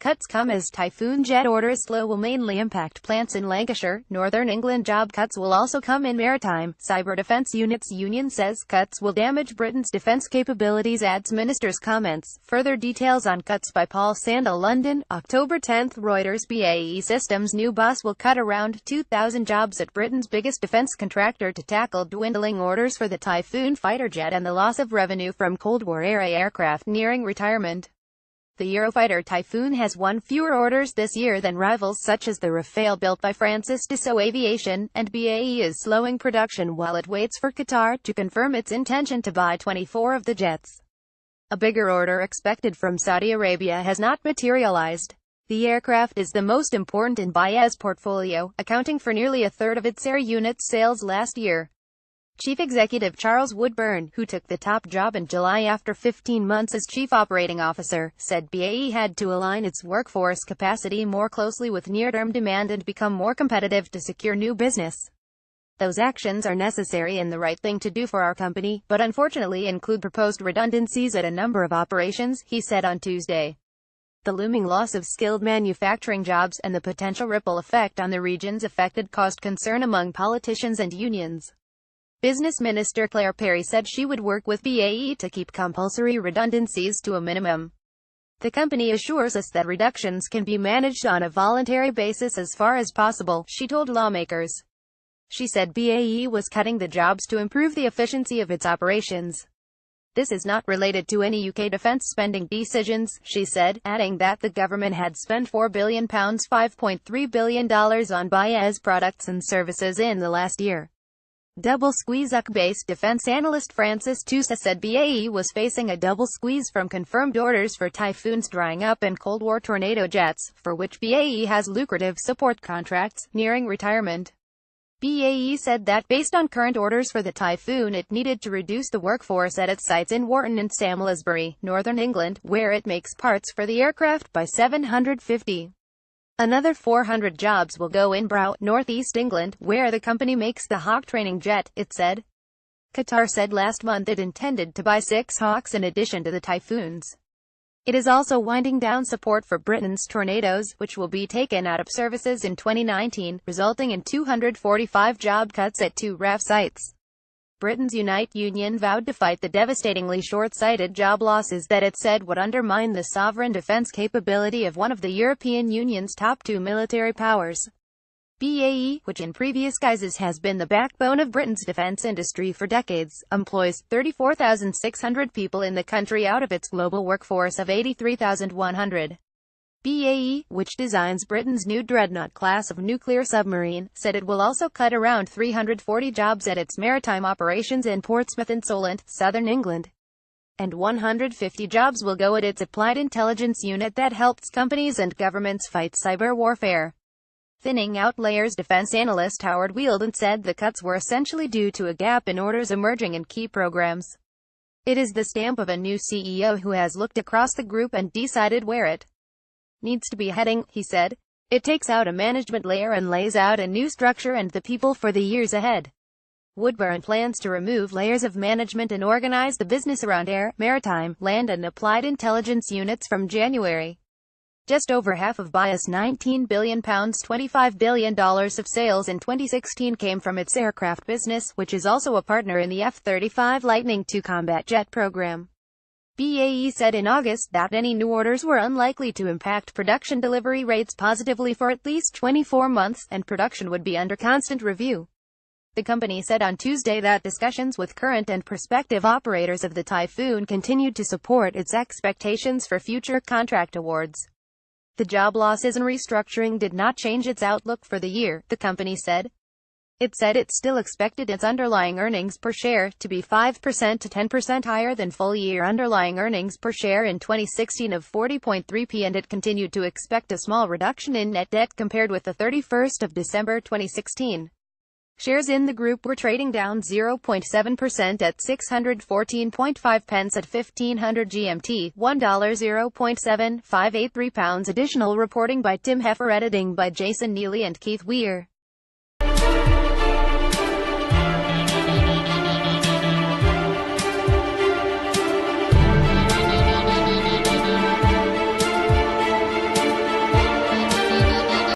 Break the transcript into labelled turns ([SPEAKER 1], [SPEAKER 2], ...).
[SPEAKER 1] Cuts come as Typhoon jet orders slow will mainly impact plants in Lancashire, Northern England. Job cuts will also come in maritime, cyber defence units. Union says cuts will damage Britain's defence capabilities, adds minister's comments. Further details on cuts by Paul Sandel. London, October 10. Reuters. BAE Systems' new boss will cut around 2,000 jobs at Britain's biggest defence contractor to tackle dwindling orders for the Typhoon fighter jet and the loss of revenue from Cold War-era aircraft nearing retirement. The Eurofighter Typhoon has won fewer orders this year than rivals such as the Rafale built by Francis Dassault Aviation, and BAE is slowing production while it waits for Qatar to confirm its intention to buy 24 of the jets. A bigger order expected from Saudi Arabia has not materialized. The aircraft is the most important in BAE's portfolio, accounting for nearly a third of its air unit sales last year. Chief Executive Charles Woodburn, who took the top job in July after 15 months as Chief Operating Officer, said BAE had to align its workforce capacity more closely with near-term demand and become more competitive to secure new business. Those actions are necessary and the right thing to do for our company, but unfortunately include proposed redundancies at a number of operations, he said on Tuesday. The looming loss of skilled manufacturing jobs and the potential ripple effect on the regions affected caused concern among politicians and unions. Business Minister Claire Perry said she would work with BAE to keep compulsory redundancies to a minimum. The company assures us that reductions can be managed on a voluntary basis as far as possible, she told lawmakers. She said BAE was cutting the jobs to improve the efficiency of its operations. This is not related to any UK defence spending decisions, she said, adding that the government had spent £4 billion, $5.3 billion on BAE's products and services in the last year. Double squeeze. UK-based defense analyst Francis Tousa said BAE was facing a double squeeze from confirmed orders for Typhoon's drying up and Cold War Tornado jets, for which BAE has lucrative support contracts, nearing retirement. BAE said that based on current orders for the Typhoon it needed to reduce the workforce at its sites in Wharton and Salisbury, Northern England, where it makes parts for the aircraft, by 750. Another 400 jobs will go in Brough, northeast England, where the company makes the Hawk training jet, it said. Qatar said last month it intended to buy 6 Hawks in addition to the Typhoons. It is also winding down support for Britain's Tornadoes, which will be taken out of services in 2019, resulting in 245 job cuts at 2 RAF sites. Britain's Unite union vowed to fight the devastatingly short-sighted job losses that it said would undermine the sovereign defence capability of one of the European Union's top 2 military powers. BAE, which in previous guises has been the backbone of Britain's defence industry for decades, employs 34,600 people in the country out of its global workforce of 83,100. BAE, which designs Britain's new Dreadnought class of nuclear submarine, said it will also cut around 340 jobs at its maritime operations in Portsmouth and Solent, southern England. And 150 jobs will go at its applied intelligence unit that helps companies and governments fight cyber warfare. Thinning out layers. Defense analyst Howard Wheeldon said the cuts were essentially due to a gap in orders emerging in key programs. It is the stamp of a new CEO who has looked across the group and decided where it needs to be heading, he said. It takes out a management layer and lays out a new structure and the people for the years ahead. Woodburn plans to remove layers of management and organize the business around air, maritime, land and applied intelligence units from January. Just over half of BAE's £19 billion, $25 billion of sales in 2016 came from its aircraft business, which is also a partner in the F-35 Lightning II combat jet program. BAE said in August that any new orders were unlikely to impact production delivery rates positively for at least 24 months, and production would be under constant review. The company said on Tuesday that discussions with current and prospective operators of the Typhoon continued to support its expectations for future contract awards. The job losses and restructuring did not change its outlook for the year, the company said. It said it still expected its underlying earnings per share to be 5% to 10% higher than full-year underlying earnings per share in 2016 of 40.3p, and it continued to expect a small reduction in net debt compared with the 31st of December 2016. Shares in the group were trading down 0.7% at 614.5 pence at 1500 GMT, £1.0.7583. Additional reporting by Tim Heffer, editing by Jason Neely and Keith Weir.